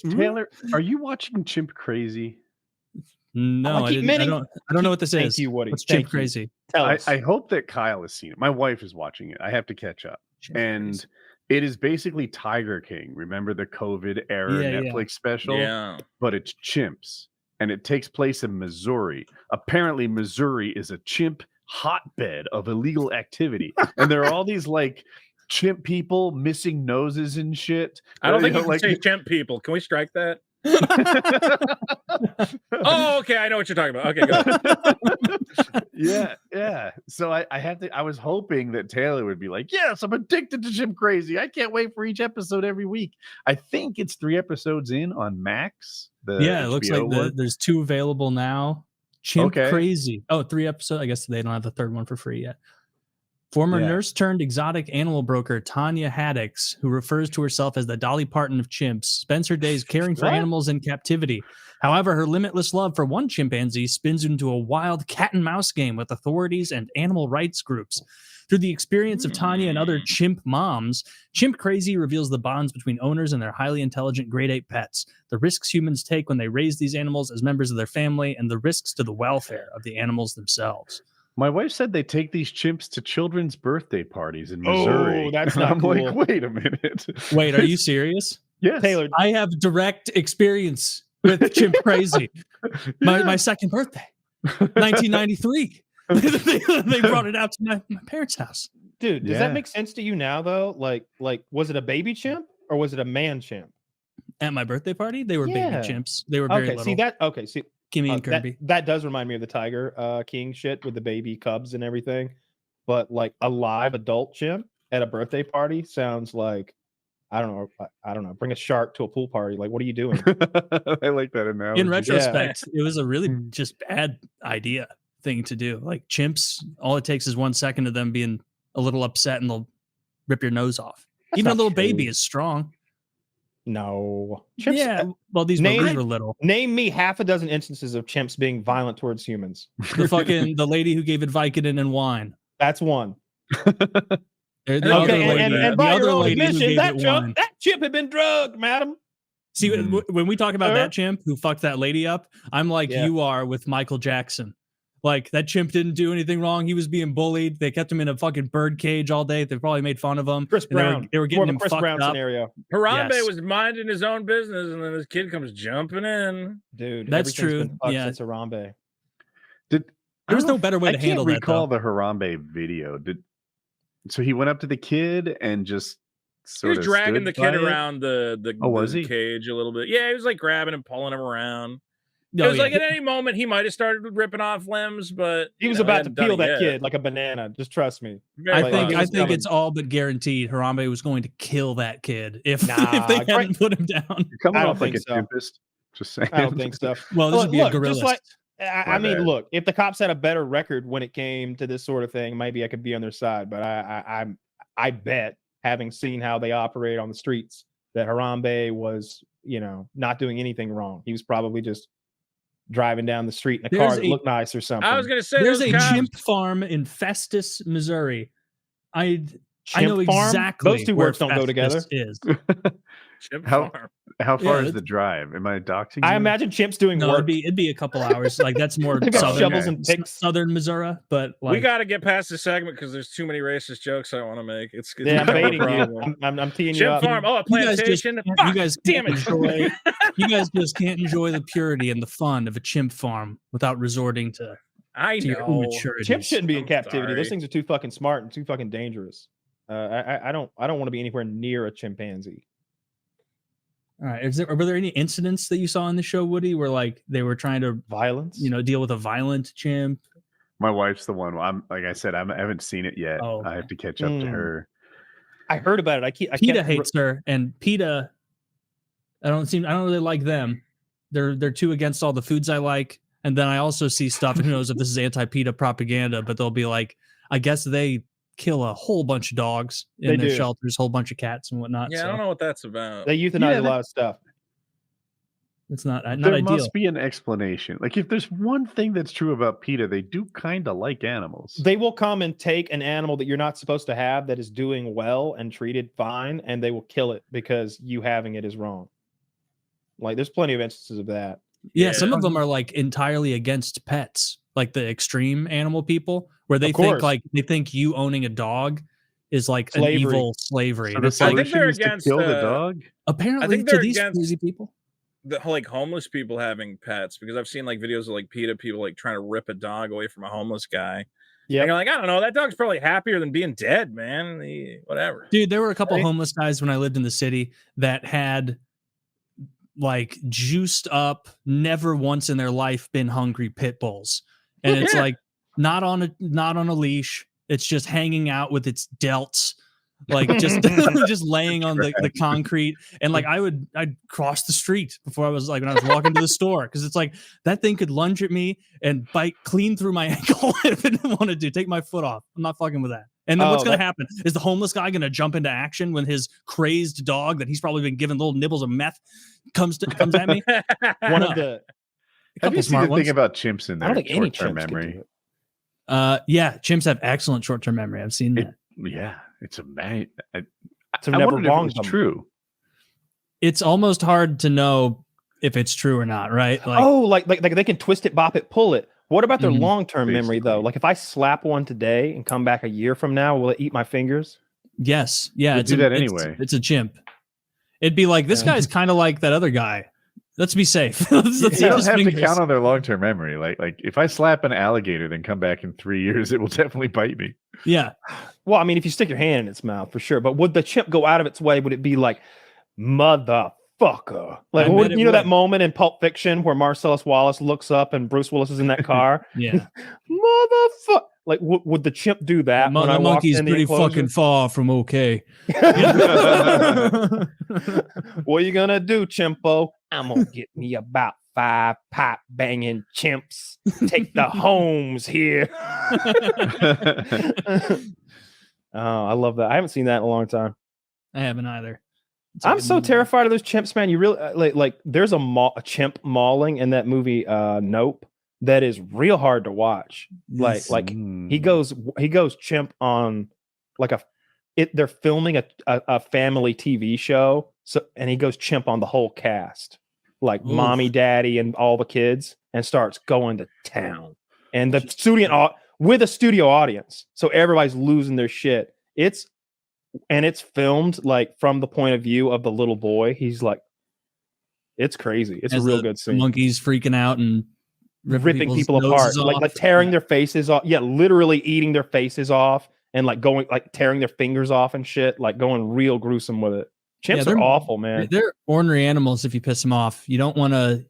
Taylor, are you watching Chimp Crazy? No, I didn't. I don't know what this is. Thank you, Woody. What's Chimp Crazy? Tell us. I hope that Kyle has seen it. My wife is watching it. I have to catch up. And it is basically Tiger King. Remember the COVID era Netflix special? Yeah. But it's chimps. And it takes place in Missouri. Apparently, Missouri is a chimp hotbed of illegal activity. And there are all these like chimp people missing noses and shit. I don't think you can say chimp people. Can we strike that? Oh, okay. I know what you're talking about. Okay, go. Yeah. So I was hoping that Taylor would be like, yes, I'm addicted to Chimp Crazy. I can't wait for each episode every week. I think it's 3 episodes in on Max. It looks like there's 2 available now. Chimp Crazy. Oh, 3 episodes. I guess they don't have the 3rd one for free yet. Former nurse turned exotic animal broker Tanya Haddix, who refers to herself as the Dolly Parton of chimps, spends her days caring for animals in captivity. However, her limitless love for one chimpanzee spins into a wild cat and mouse game with authorities and animal rights groups. Through the experience of Tanya and other chimp moms, Chimp Crazy reveals the bonds between owners and their highly intelligent grade 8 pets, the risks humans take when they raise these animals as members of their family, and the risks to the welfare of the animals themselves. My wife said they take these chimps to children's birthday parties in Missouri. Oh, that's not cool. like, wait a minute. Wait, are you serious? Yes. Taylor, I have direct experience with Chimp Crazy. My 2nd birthday, 1993. They brought it out to my parents' house. Dude, does that make sense to you now, though? Like, was it a baby chimp or was it a man chimp? At my birthday party, they were baby chimps. They were very little. See, Kimmy and Kirby. That does remind me of the Tiger King shit with the baby cubs and everything. But like a live adult chimp at a birthday party sounds like, I don't know. Bring a shark to a pool party. Like, what are you doing? I like that analogy. In retrospect, it was a really just bad thing to do. Like chimps, all it takes is 1 second of them being a little upset and they'll rip your nose off. Even a little baby is strong. No. Chimps, well, these were little. Name me half a dozen instances of chimps being violent towards humans. The lady who gave it Vicodin and wine. That's one. The other lady who gave it wine. That chimp had been drugged, madam. See, when we talk about that chimp who fucked that lady up, I'm like you are with Michael Jackson. Like, that chimp didn't do anything wrong. He was being bullied. They kept him in a fucking bird cage all day. They probably made fun of him. Chris Brown. They were getting him Chris fucked Brown up. scenario. Harambe was minding his own business, and then this kid comes jumping in. Dude, that's true. Since Harambe. There was no better way to handle that. I can't recall the Harambe video. So he went up to the kid and just sort of dragging the kid around the cage a little bit. Yeah, he was like grabbing and pulling him around. It was like at any moment he might have started ripping off limbs, but he was about to peel that kid like a banana. Just trust me. I think it's all but guaranteed Harambe was going to kill that kid if they hadn't put him down. You're coming off like a tempest. Just saying. I don't think so. Well, this would be a gorilla. I mean, look, if the cops had a better record when it came to this sort of thing, maybe I could be on their side. But I bet, having seen how they operate on the streets, that Harambe was, not doing anything wrong. He was probably just driving down the street in a car that looked nice or something. I was going to say there's a chimp farm in Festus, Missouri. I know exactly those two words don't go together. Is. How far is the drive? Am I doxing? I imagine chimps doing work. It'd be a couple hours. Like, that's more southern Missouri. But we got to get past this segment because there's too many racist jokes I want to make. It's I'm baiting you. I'm teeing you up. Chimp farm. Oh, a plantation. You guys just can't enjoy the purity and the fun of a chimp farm without resorting to. I know. Chimps shouldn't be in captivity. Those things are too fucking smart and too fucking dangerous. I don't want to be anywhere near a chimpanzee. All right. Were there any incidents that you saw in the show, Woody, where like they were trying to deal with a violent chimp? My wife's the one. Like I said, I haven't seen it yet. Oh, okay. I have to catch up to her. I heard about it. PETA hates her, and PETA. I don't really like them. They're too against all the foods I like, and then I also see stuff. Who knows if this is anti-PETA propaganda? But they'll be like, I guess they kill a whole bunch of dogs in their shelters, whole bunch of cats and whatnot. Yeah, I don't know what that's about. They euthanize a lot of stuff. It's not there ideal. There must be an explanation. Like, if there's one thing that's true about PETA, they do kind of like animals. They will come and take an animal that you're not supposed to have that is doing well and treated fine, and they will kill it because you having it is wrong. Like there's plenty of instances of that. Yeah, some of them are like entirely against pets, like the extreme animal people, where they think you owning a dog is like an evil slavery. So the solution is to kill the dog. Apparently, to these crazy people, the like homeless people having pets, because I've seen like videos of like PETA people like trying to rip a dog away from a homeless guy. Yeah, you're like, I don't know, that dog's probably happier than being dead, man. Whatever, dude. There were a couple homeless guys when I lived in the city that had like juiced up, never once in their life been hungry pit bulls, and it's like not on a leash. It's just hanging out with its delts, like just just laying on the concrete. And like I'd cross the street before I was like when I was walking to the store, because it's like that thing could lunge at me and bite clean through my ankle if it didn't want to take my foot off. I'm not fucking with that. And then what's going to happen? Is the homeless guy going to jump into action when his crazed dog that he's probably been given little nibbles of meth comes at me? One of the have you seen the thing about chimps in their short-term memory? Yeah, chimps have excellent short-term memory. I've seen that. Yeah, it's amazing. I never wrong. It's true. It's almost hard to know if it's true or not, right? Like, like they can twist it, bop it, pull it. What about their long-term memory though? Like if I slap one today and come back a year from now, will it eat my fingers? Yes. Yeah. It's do that anyway. It's a chimp. It'd be like, this guy's kind of like that other guy. Let's be safe. Let's you don't have to count on their long-term memory. Like if I slap an alligator, then come back in 3 years, it will definitely bite me. Yeah. Well, I mean, if you stick your hand in its mouth, for sure. But would the chimp go out of its way? Would it be like, motherfucker? Like, you know that moment in Pulp Fiction where Marcellus Wallace looks up and Bruce Willis is in that car? Yeah. Motherfucker. Like, would the chimp do that? The monkey's pretty fucking far from okay. What are you gonna do, chimpo? I'm gonna get me about 5 pipe banging chimps. Take the homes here. Oh, I love that. I haven't seen that in a long time. I haven't either. I'm so terrified of those chimps, man. You really like there's a chimp mauling in that movie Nope that is real hard to watch. Like he goes chimp on like they're filming a family TV show, and he goes chimp on the whole cast, like mommy, daddy, and all the kids, and starts going to town. And the studio with a studio audience, so everybody's losing their shit. It's filmed like from the point of view of the little boy. He's like, it's crazy. It's a real good scene. Monkeys freaking out and ripping people apart, like tearing their faces off. Yeah, literally eating their faces off and like going like tearing their fingers off and shit. Like going real gruesome with it. Chimps are awful, man. They're ornery animals. If you piss them off, you don't want to.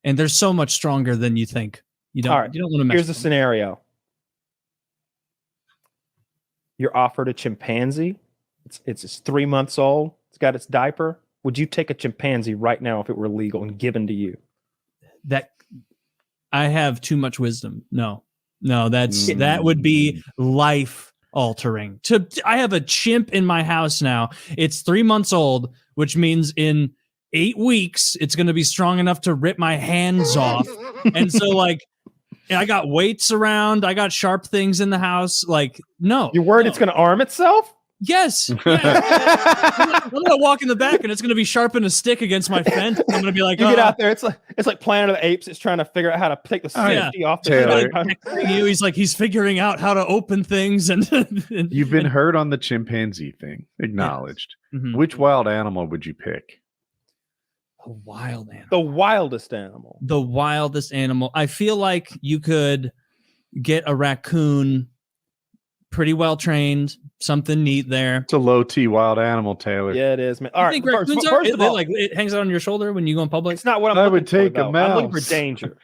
And they're so much stronger than you think. You don't. All right, you don't want to mess. Here's the scenario. You're offered a chimpanzee. It's 3 months old. It's got its diaper. Would you take a chimpanzee right now if it were legal and given to you? That I have too much wisdom. No, that would be life altering. I have a chimp in my house now. It's 3 months old, which means in 8 weeks it's going to be strong enough to rip my hands off. And so like, I got weights around. I got sharp things in the house. Like, no. You're worried it's going to arm itself? Yes. I'm gonna walk in the back and it's gonna be sharpening a stick against my fence. I'm gonna be like, you get out there. It's like Planet of the Apes. It's trying to figure out how to take the safety off the He's figuring out how to open things and you've been hurt on the chimpanzee thing. Acknowledged. Yes. Mm-hmm. Which wild animal would you pick? A wild animal. The wildest animal. The wildest animal. I feel like you could get a raccoon pretty well trained, something neat there. It's a low T wild animal, Taylor. Yeah, it is, man. All right, first of all, like it hangs out on your shoulder when you go in public. It's not what I would take a mouse. I'm looking for danger.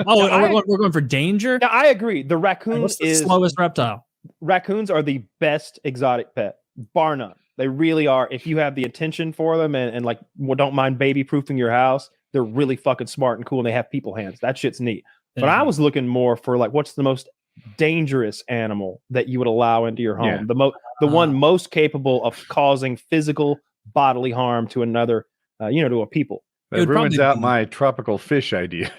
We're going for danger. Now, I agree. The raccoon is the slowest reptile. Raccoons are the best exotic pet, bar none. They really are. If you have the attention for them and like don't mind baby proofing your house, they're really fucking smart and cool, and they have people hands. That shit's neat. But I was looking more for like what's the most dangerous animal that you would allow into your home, the one most capable of causing physical bodily harm to another to a people. That ruins out my tropical fish idea.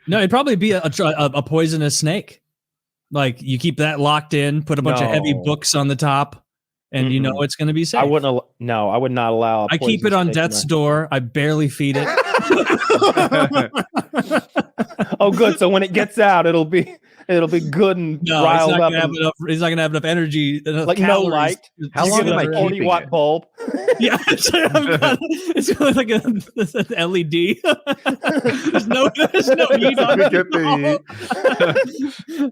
No, it'd probably be a poisonous snake. Like you keep that locked in, put a bunch of heavy books on the top, and you know it's going to be safe. I would not allow. I keep it on death's door. I barely feed it. Oh, good. So when it gets out, it'll be good and riled up. He's not gonna have enough energy. Like no light. How long am I keeping 40-watt bulb? Yeah, it's like an LED. there's no heat on it.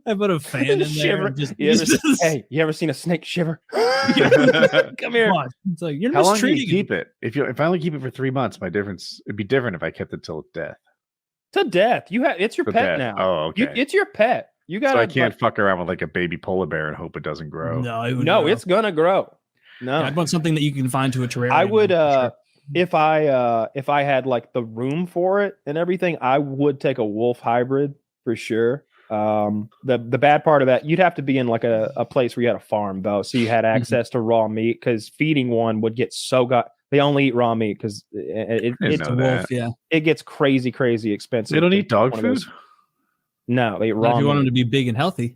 I put a fan in there. You ever seen a snake shiver? Come here. It's like you're How long do you mistreating keep it? If I only keep it for 3 months, it'd be different if I kept it till death. To death. It's your pet now. Oh, okay. It's your pet. You got. So I can't fuck around with like a baby polar bear and hope it doesn't grow. No, it's gonna grow. No, I'd want something that you can find to a terrarium. I would, if I had like the room for it and everything, I would take a wolf hybrid for sure. The bad part of that, you'd have to be in like a place where you had a farm though, so you had access to raw meat. Because feeding one would get they only eat raw meat because it's a wolf. Yeah, it gets crazy expensive. They don't eat dog food. No, they eat raw. If you meat. want them to be big and healthy,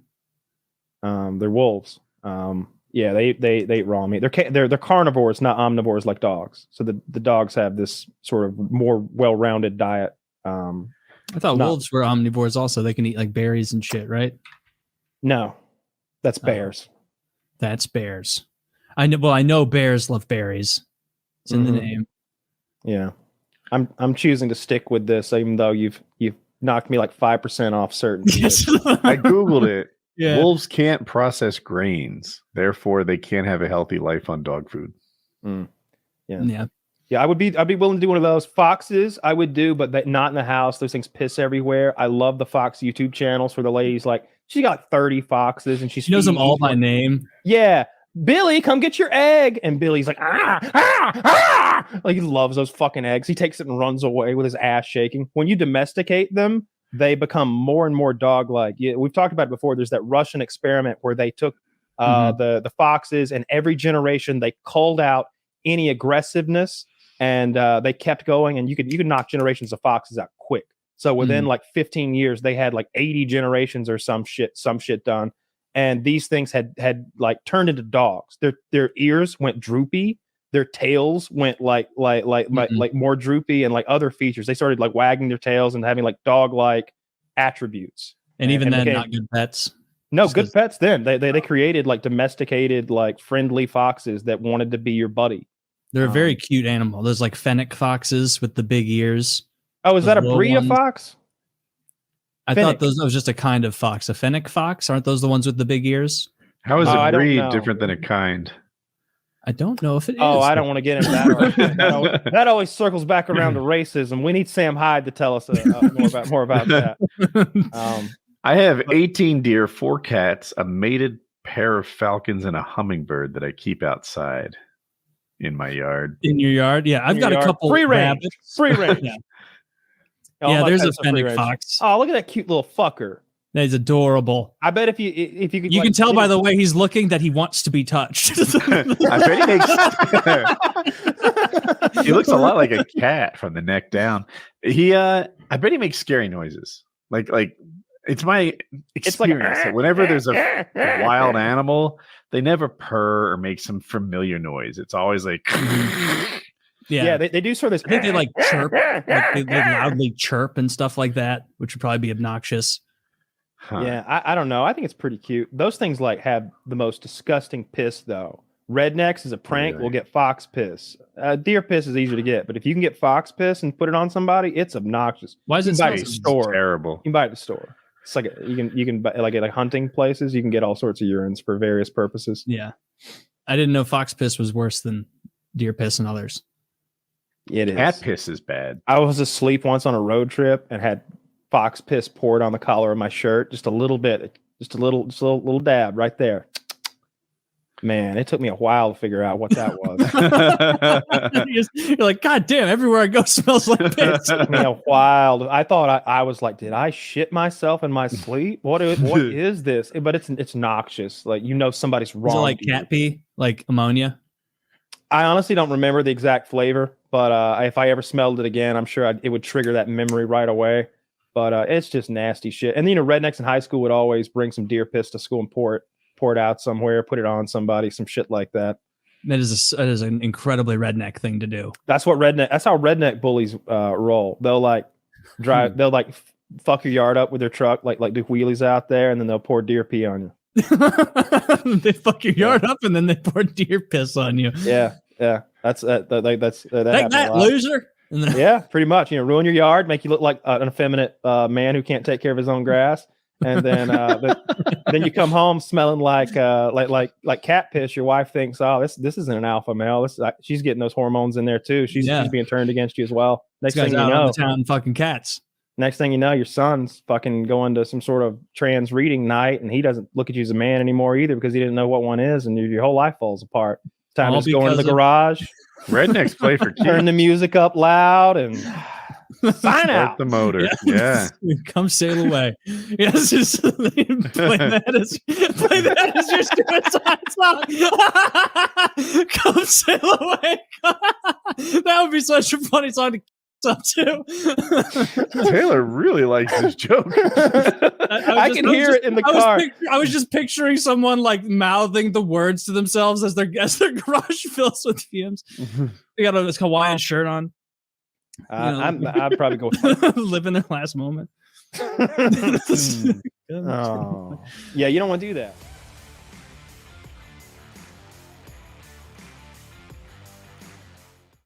they're wolves. Yeah, they eat raw meat. They're carnivores, not omnivores like dogs. So the dogs have this sort of more well-rounded diet. I thought wolves were omnivores also. They can eat like berries and shit, right? No, that's bears. That's bears. I know. Well, I know bears love berries. It's in the name. Yeah, I'm choosing to stick with this, even though you've knocked me like 5% off certain. Yes. I googled it. Yeah. Wolves can't process grains, therefore they can't have a healthy life on dog food. Yeah. I'd be willing to do one of those. Foxes, I would do, but not in the house. Those things piss everywhere. I love the Fox YouTube channels for the ladies. Like she got 30 foxes, and she knows them all by name. Yeah, Billy, come get your egg, and Billy's like like he loves those fucking eggs. He takes it and runs away with his ass shaking. When you domesticate them, they become more and more dog-like. Yeah, we've talked about it before. There's that Russian experiment where they took the foxes, and every generation they culled out any aggressiveness, and they kept going. And you could knock generations of foxes out quick. So within like 15 years, they had like 80 generations or some shit done. And these things had like turned into dogs. Their ears went droopy. Their tails went like more droopy, and like other features. They started like wagging their tails and having like dog-like attributes. And even then, not good pets. No, good pets then. They created like domesticated, like friendly foxes that wanted to be your buddy. They're a very cute animal. Those like fennec foxes with the big ears. Oh, is that a breed of fox? I thought that was just a kind of fox. A fennec fox? Aren't those the ones with the big ears? How is a breed different than a kind? I don't know if it is. Oh, I don't want to get into that. That always circles back around to racism. We need Sam Hyde to tell us more about that. I have 18 deer, 4 cats, a mated pair of falcons, and a hummingbird that I keep outside in my yard. In your yard? Yeah, I've got a couple free range. rabbits. Free range. Yeah, there's a fennec fox. Oh, look at that cute little fucker. He's adorable. I bet if you could, you can tell by the way he's looking that he wants to be touched. I bet he looks a lot like a cat from the neck down. I bet he makes scary noises. Like it's my experience. Like whenever there's a wild animal, they never purr or make some familiar noise. It's always like Yeah, they do sort of this. I think they like chirp, like they loudly chirp and stuff like that, which would probably be obnoxious. Huh. Yeah, I don't know. I think it's pretty cute. Those things like have the most disgusting piss though. Rednecks is a prank. We'll get fox piss. Deer piss is easier to get, but if you can get fox piss and put it on somebody, it's obnoxious. Why is it buy it at the store? Terrible. You can buy it at the store. It's like you can buy, like at like hunting places. You can get all sorts of urines for various purposes. Yeah, I didn't know fox piss was worse than deer piss and others. It is. Cat piss is bad. I was asleep once on a road trip and had fox piss poured on the collar of my shirt, just a little bit, just a little dab right there. Man, it took me a while to figure out what that was. You're like, God damn, everywhere I go smells like piss. It took me a while. I thought I was like, did I shit myself in my sleep? What is this? But it's noxious. Like, somebody's wrong. Is it like cat pee, like ammonia? I honestly don't remember the exact flavor, but if I ever smelled it again, I'm sure it would trigger that memory right away. But it's just nasty shit. And rednecks in high school would always bring some deer piss to school and pour it out somewhere, put it on somebody, some shit like that. That is an incredibly redneck thing to do. That's how redneck bullies roll. They'll like drive. They'll like fuck your yard up with their truck, like do wheelies out there, and then they'll pour deer pee on you. They fuck your yard up, and then they pour deer piss on you. Yeah. That's that loser. Yeah, pretty much. Ruin your yard, make you look like an effeminate man who can't take care of his own grass, and then then you come home smelling like cat piss. Your wife thinks, oh, this isn't an alpha male. She's getting those hormones in there too. She's being turned against you as well. Next thing you know, town fucking cats. Next thing you know, your son's fucking going to some sort of trans reading night, and he doesn't look at you as a man anymore either because he didn't know what one is, and your whole life falls apart. Time to go into the garage. Rednecks play for keeps. Turn the music up loud and sign out the motor. Yeah. Come sail away. Yes, play that as your stupid song. Come sail away. That would be such a funny song to up to. Taylor really likes this joke. I can hear it in the car. I was just picturing someone like mouthing the words to themselves as their garage fills with fumes. They got a Hawaiian shirt on. I'd probably go living their last moment. Oh. Yeah, you don't want to do that.